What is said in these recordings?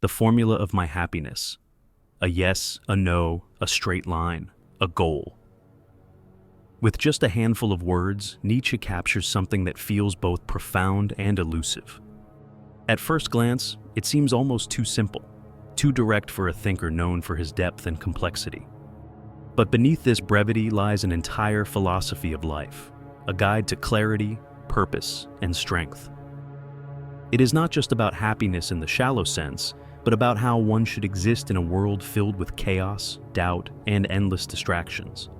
the formula of my happiness. A yes, a no, a straight line, a goal. With just a handful of words, Nietzsche captures something that feels both profound and elusive. At first glance, it seems almost too simple, too direct for a thinker known for his depth and complexity. But beneath this brevity lies an entire philosophy of life, a guide to clarity, purpose, and strength. It is not just about happiness in the shallow sense, but about how one should exist in a world filled with chaos, doubt, and endless distractions.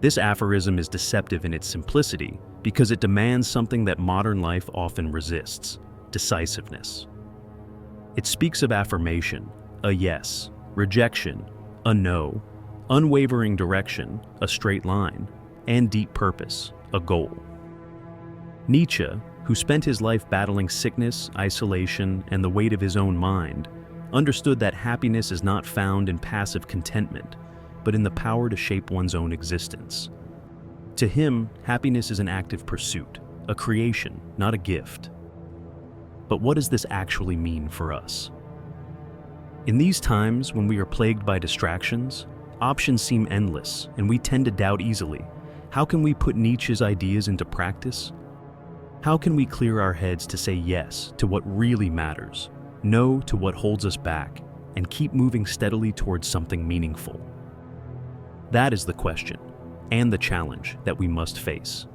This aphorism is deceptive in its simplicity because it demands something that modern life often resists: decisiveness. It speaks of affirmation, a yes, rejection, a no, unwavering direction, a straight line, and deep purpose, a goal. Nietzsche, who spent his life battling sickness, isolation, and the weight of his own mind, understood that happiness is not found in passive contentment, but in the power to shape one's own existence. To him, happiness is an active pursuit, a creation, not a gift. But what does this actually mean for us? In these times when we are plagued by distractions, options seem endless, and we tend to doubt easily. How can we put Nietzsche's ideas into practice? How can we clear our heads to say yes to what really matters, no to what holds us back, and keep moving steadily towards something meaningful? That is the question, and the challenge that we must face.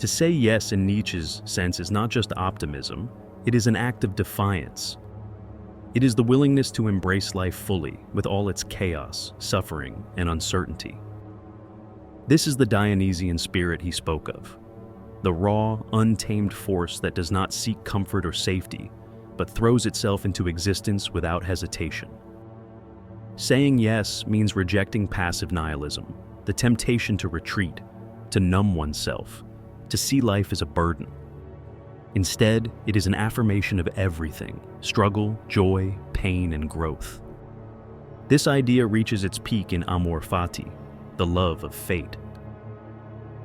To say yes in Nietzsche's sense is not just optimism, it is an act of defiance. It is the willingness to embrace life fully, with all its chaos, suffering, and uncertainty. This is the Dionysian spirit he spoke of, the raw, untamed force that does not seek comfort or safety, but throws itself into existence without hesitation. Saying yes means rejecting passive nihilism, the temptation to retreat, to numb oneself, to see life as a burden. Instead, it is an affirmation of everything: struggle, joy, pain, and growth. This idea reaches its peak in amor fati, the love of fate.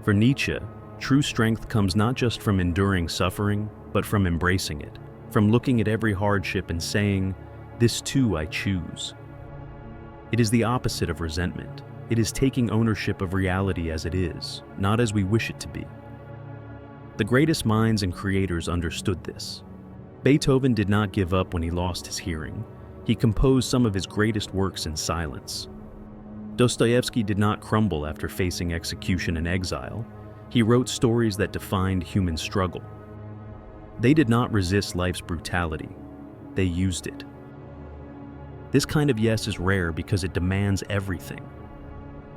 For Nietzsche, true strength comes not just from enduring suffering, but from embracing it, from looking at every hardship and saying, "This too I choose." It is the opposite of resentment. It is taking ownership of reality as it is, not as we wish it to be. The greatest minds and creators understood this. Beethoven did not give up when he lost his hearing. He composed some of his greatest works in silence. Dostoevsky did not crumble after facing execution and exile. He wrote stories that defined human struggle. They did not resist life's brutality. They used it. This kind of yes is rare because it demands everything.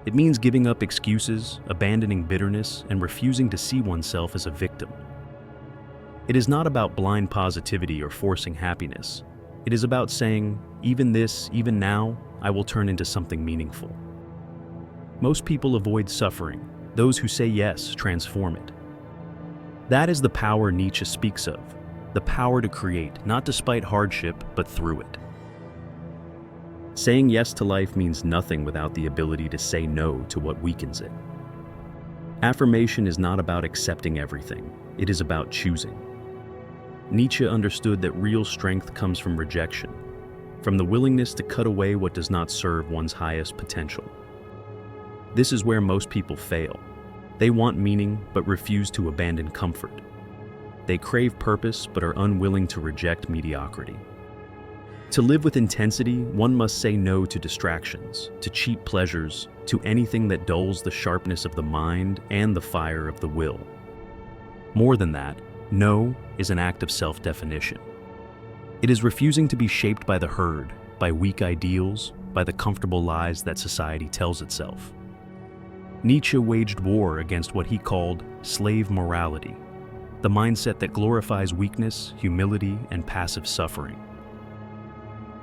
It means giving up excuses, abandoning bitterness, and refusing to see oneself as a victim. It is not about blind positivity or forcing happiness. It is about saying, even this, even now, I will turn into something meaningful. Most people avoid suffering. Those who say yes transform it. That is the power Nietzsche speaks of, the power to create, not despite hardship, but through it. Saying yes to life means nothing without the ability to say no to what weakens it. Affirmation is not about accepting everything, it is about choosing. Nietzsche understood that real strength comes from rejection, from the willingness to cut away what does not serve one's highest potential. This is where most people fail. They want meaning but refuse to abandon comfort. They crave purpose but are unwilling to reject mediocrity. To live with intensity, one must say no to distractions, to cheap pleasures, to anything that dulls the sharpness of the mind and the fire of the will. More than that, no is an act of self-definition. It is refusing to be shaped by the herd, by weak ideals, by the comfortable lies that society tells itself. Nietzsche waged war against what he called slave morality, the mindset that glorifies weakness, humility, and passive suffering.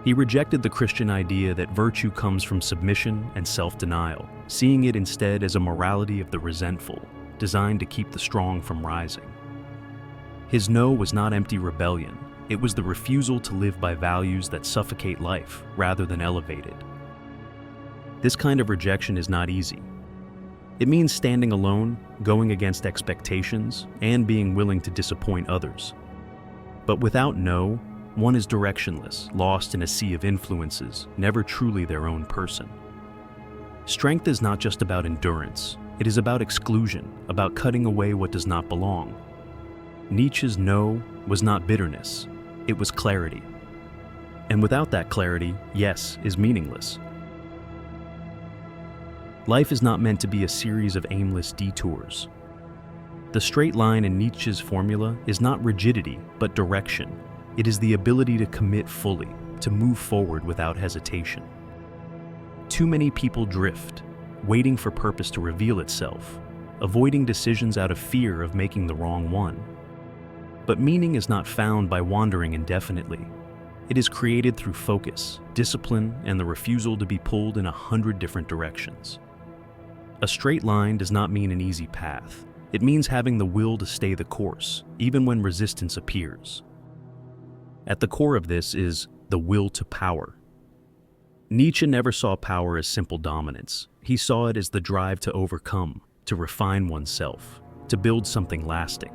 He rejected the Christian idea that virtue comes from submission and self-denial, seeing it instead as a morality of the resentful, designed to keep the strong from rising. His no was not empty rebellion, it was the refusal to live by values that suffocate life rather than elevate it. This kind of rejection is not easy. It means standing alone, going against expectations, and being willing to disappoint others. But without no, one is directionless, lost in a sea of influences, never truly their own person. Strength is not just about endurance. It is about exclusion, about cutting away what does not belong. Nietzsche's no was not bitterness, it was clarity. And without that clarity, yes is meaningless. Life is not meant to be a series of aimless detours. The straight line in Nietzsche's formula is not rigidity, but direction. It is the ability to commit fully, to move forward without hesitation. Too many people drift, waiting for purpose to reveal itself, avoiding decisions out of fear of making the wrong one. But meaning is not found by wandering indefinitely. It is created through focus, discipline, and the refusal to be pulled in 100 different directions. A straight line does not mean an easy path. It means having the will to stay the course, even when resistance appears. At the core of this is the will to power. Nietzsche never saw power as simple dominance. He saw it as the drive to overcome, to refine oneself, to build something lasting.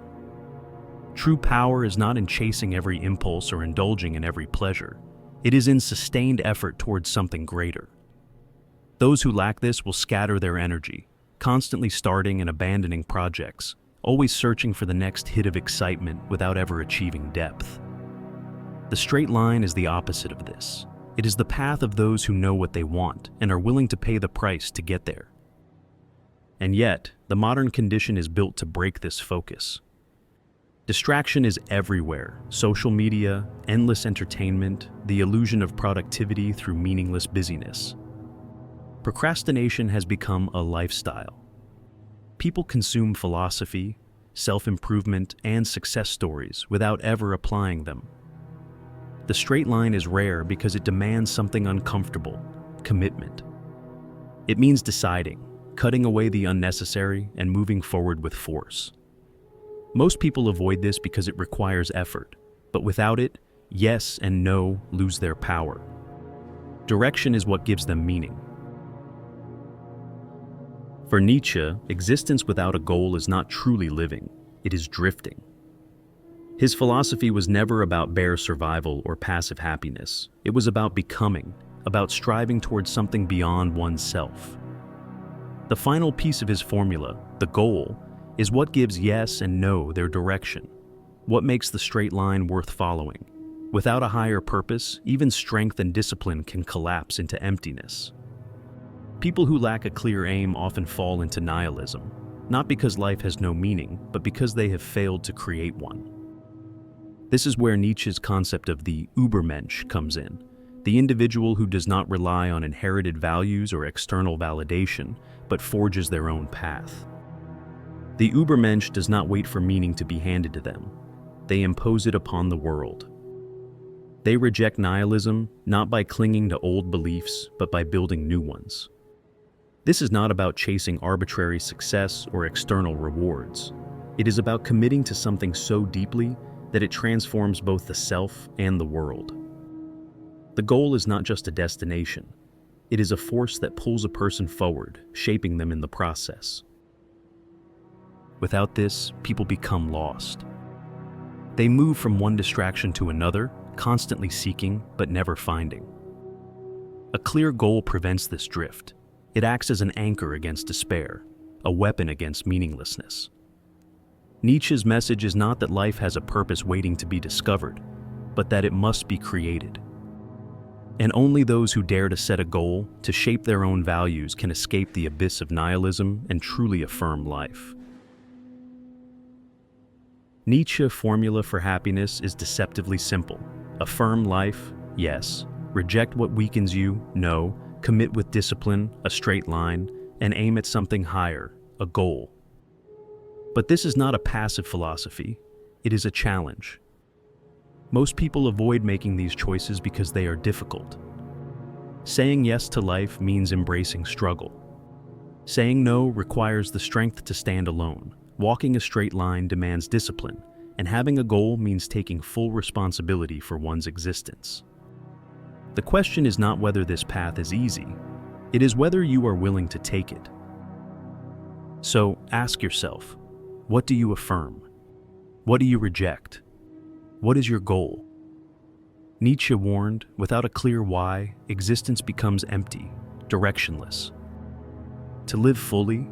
True power is not in chasing every impulse or indulging in every pleasure. It is in sustained effort towards something greater. Those who lack this will scatter their energy, constantly starting and abandoning projects, always searching for the next hit of excitement without ever achieving depth. The straight line is the opposite of this. It is the path of those who know what they want and are willing to pay the price to get there. And yet, the modern condition is built to break this focus. Distraction is everywhere: social media, endless entertainment, the illusion of productivity through meaningless busyness. Procrastination has become a lifestyle. People consume philosophy, self-improvement, and success stories without ever applying them. The straight line is rare because it demands something uncomfortable: commitment. It means deciding, cutting away the unnecessary, and moving forward with force. Most people avoid this because it requires effort, but without it, yes and no lose their power. Direction is what gives them meaning. For Nietzsche, existence without a goal is not truly living, it is drifting. His philosophy was never about bare survival or passive happiness. It was about becoming, about striving towards something beyond oneself. The final piece of his formula, the goal, is what gives yes and no their direction, what makes the straight line worth following. Without a higher purpose, even strength and discipline can collapse into emptiness. People who lack a clear aim often fall into nihilism, not because life has no meaning, but because they have failed to create one. This is where Nietzsche's concept of the Übermensch comes in, the individual who does not rely on inherited values or external validation, but forges their own path. The Übermensch does not wait for meaning to be handed to them. They impose it upon the world. They reject nihilism, not by clinging to old beliefs, but by building new ones. This is not about chasing arbitrary success or external rewards. It is about committing to something so deeply that it transforms both the self and the world. The goal is not just a destination. It is a force that pulls a person forward, shaping them in the process. Without this, people become lost. They move from one distraction to another, constantly seeking but never finding. A clear goal prevents this drift. It acts as an anchor against despair, a weapon against meaninglessness. Nietzsche's message is not that life has a purpose waiting to be discovered, but that it must be created. And only those who dare to set a goal, to shape their own values, can escape the abyss of nihilism and truly affirm life. Nietzsche's formula for happiness is deceptively simple. Affirm life, yes. Reject what weakens you, no. Commit with discipline, a straight line, and aim at something higher, a goal. But this is not a passive philosophy. It is a challenge. Most people avoid making these choices because they are difficult. Saying yes to life means embracing struggle. Saying no requires the strength to stand alone. Walking a straight line demands discipline, and having a goal means taking full responsibility for one's existence. The question is not whether this path is easy, it is whether you are willing to take it. So ask yourself, what do you affirm? What do you reject? What is your goal? Nietzsche warned, without a clear why, existence becomes empty, directionless. To live fully,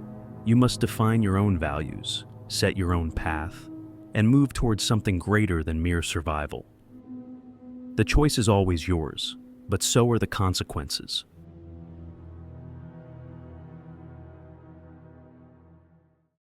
you must define your own values, set your own path, and move towards something greater than mere survival. The choice is always yours, but so are the consequences.